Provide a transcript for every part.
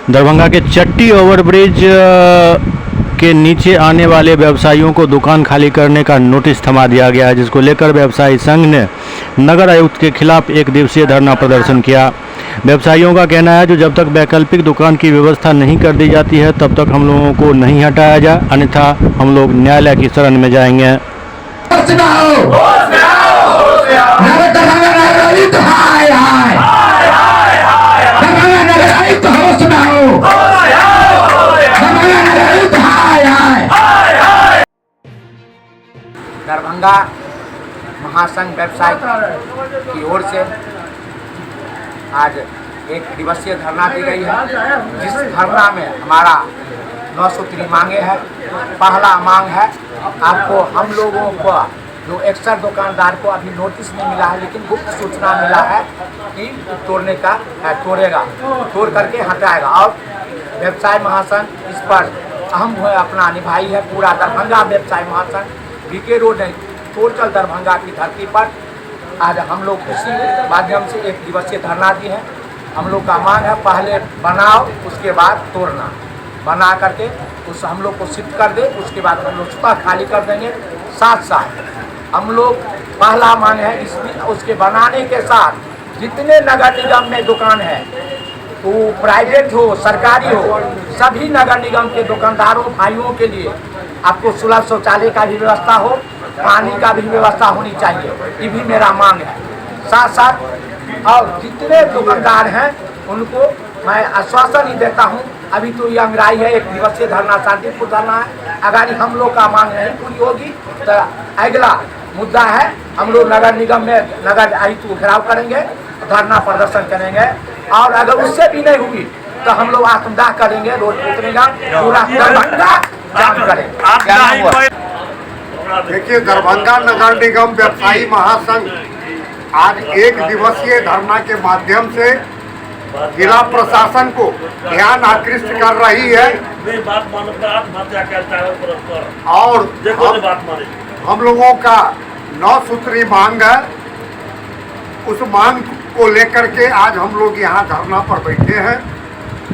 दरभंगा के चट्टी ओवरब्रिज के नीचे आने वाले व्यवसायियों को दुकान खाली करने का नोटिस थमा दिया गया है, जिसको लेकर व्यवसायी संघ ने नगर आयुक्त के खिलाफ एक दिवसीय धरना प्रदर्शन किया। व्यवसायियों का कहना है जो जब तक वैकल्पिक दुकान की व्यवस्था नहीं कर दी जाती है तब तक हम लोगों को नहीं हटाया जाए, अन्यथा हम लोग न्यायालय की शरण में जाएंगे। दरभंगा महासंघ व्यवसायी की ओर से आज एक दिवसीय धरना दी गई है, जिस धरना में हमारा 9 सूत्री मांगे हैं। पहला मांग है, आपको हम लोगों को जो एक्सर दुकानदार को अभी नोटिस नहीं मिला है, लेकिन गुप्त सूचना मिला है कि तोड़ने का तोड़ेगा, तोड़ करके हटाएगा। और व्यवसाय महासंघ इस पर अहम अपना निभाई है। पूरा दरभंगा व्यवसाय महासंघ बीके रोड टोटल दरभंगा की धरती पर आज हम लोग इसी माध्यम से एक दिवसीय धरना दी है। हम लोग का मांग है, पहले बनाओ उसके बाद तोड़ना, बना करके उस हम लोग को शिफ्ट कर दे, उसके बाद हम लोग सुबह खाली कर देंगे। साथ साथ हम लोग पहला मांग है इसमें उसके बनाने के साथ जितने नगर निगम में दुकान है, वो प्राइवेट हो सरकारी हो, सभी नगर निगम के दुकानदारों भाइयों के लिए आपको सुलभ शौचालय का भी व्यवस्था हो, पानी का भी व्यवस्था होनी चाहिए, ये भी मेरा मांग है। साथ साथ और जितने दुकानदार हैं उनको मैं आश्वासन ही देता हूँ, अभी तो ये अंगराई है, एक दिवसीय धरना शांतिपूर्ण धरना है। अगर हम लोग का मांग नहीं पूरी होगी तो अगला मुद्दा है, हम लोग नगर निगम में नगर आयुक्त को घेराव करेंगे, धरना प्रदर्शन करेंगे। और अगर उससे भी नहीं हुई तो हम लोग आत्मदाह करेंगे, रोड उतरेगा, पूरा दरभंगा जाम करेंगे। देखिए, दरभंगा नगर निगम व्यवसायी महासंघ आज एक दिवसीय धरना के माध्यम से जिला प्रशासन को ध्यान आकृष्ट कर रही है और हम लोगों का 9 सूत्री मांग है। उस मांग को लेकर के आज हम लोग यहाँ धरना पर बैठे हैं।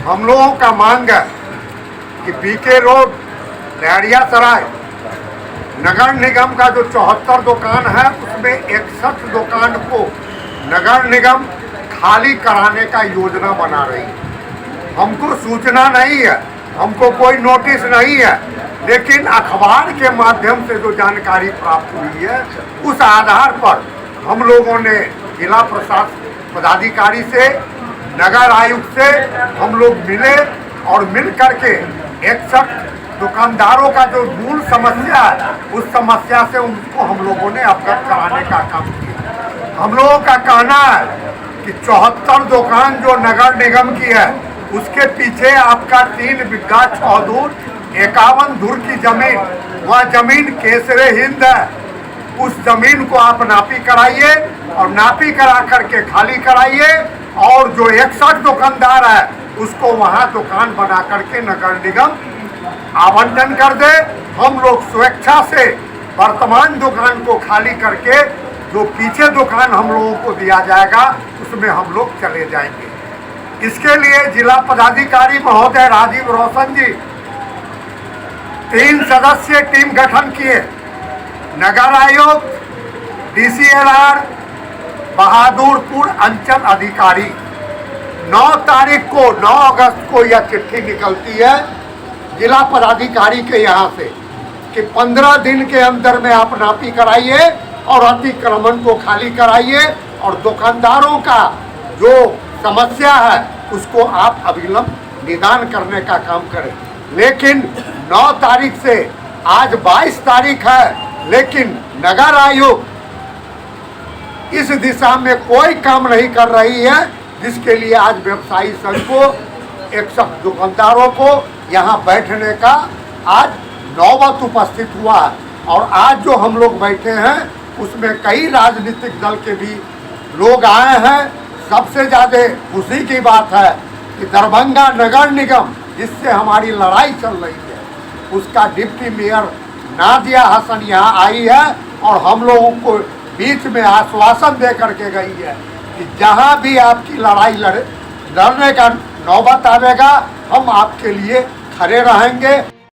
हम लोगों का मांग है कि बीके रोड लहरिया सराय नगर निगम का जो 74 दुकान है उसमें 61 दुकान को नगर निगम खाली कराने का योजना बना रही है। हमको सूचना नहीं है, हमको कोई नोटिस नहीं है, लेकिन अखबार के माध्यम से जो जानकारी प्राप्त हुई है उस आधार पर हम लोगों ने जिला प्रशासन पदाधिकारी से नगर आयुक्त से हम लोग मिले और मिल करके 61 दुकानदारों का जो मूल समस्या है उस समस्या से उनको हम लोगों ने अवगत कराने का काम किया। हम लोगों का कहना है कि 74 दुकान जो नगर निगम की है उसके पीछे आपका 3 बिघा 6 धूर 51 धूर की जमीन, वह जमीन केसरे हिंद है। उस जमीन को आप नापी कराइए और नापी करा करके खाली कराइए और जो 61 दुकानदार है उसको वहाँ दुकान बना करके नगर निगम आवंटन कर दे। हम लोग स्वेच्छा से वर्तमान दुकान को खाली करके जो पीछे दुकान हम लोगों को दिया जाएगा उसमें हम लोग चले जाएंगे। इसके लिए जिला पदाधिकारी महोदय राजीव रोशन जी 3 सदस्यीय टीम गठन किए। नगर आयुक्त, DCLR, बहादुरपुर अंचल अधिकारी 9 तारीख को 9 अगस्त को यह चिट्ठी निकलती है जिला पदाधिकारी के यहाँ से कि 15 दिन के अंदर में आप नापी कराइए और अतिक्रमण को खाली कराइए और दुकानदारों का जो समस्या है उसको आप अविलंब निदान करने का काम करें। लेकिन 9 तारीख से आज 22 तारीख है, लेकिन नगर आयोग इस दिशा में कोई काम नहीं कर रही है, जिसके लिए आज व्यवसायी संघ को 100 दुकानदारों को यहाँ बैठने का आज नौबत उपस्थित हुआ है। और आज जो हम लोग बैठे हैं उसमें कई राजनीतिक दल के भी लोग आए हैं। सबसे ज़्यादा खुशी की बात है कि दरभंगा नगर निगम जिससे हमारी लड़ाई चल रही है उसका डिप्टी मेयर नादिया हसन यहाँ आई है और हम लोगों को बीच में आश्वासन दे करके गई है कि जहाँ भी आपकी लड़ाई लड़ने का नौबत आवेगा हम आपके लिए खड़े रहेंगे।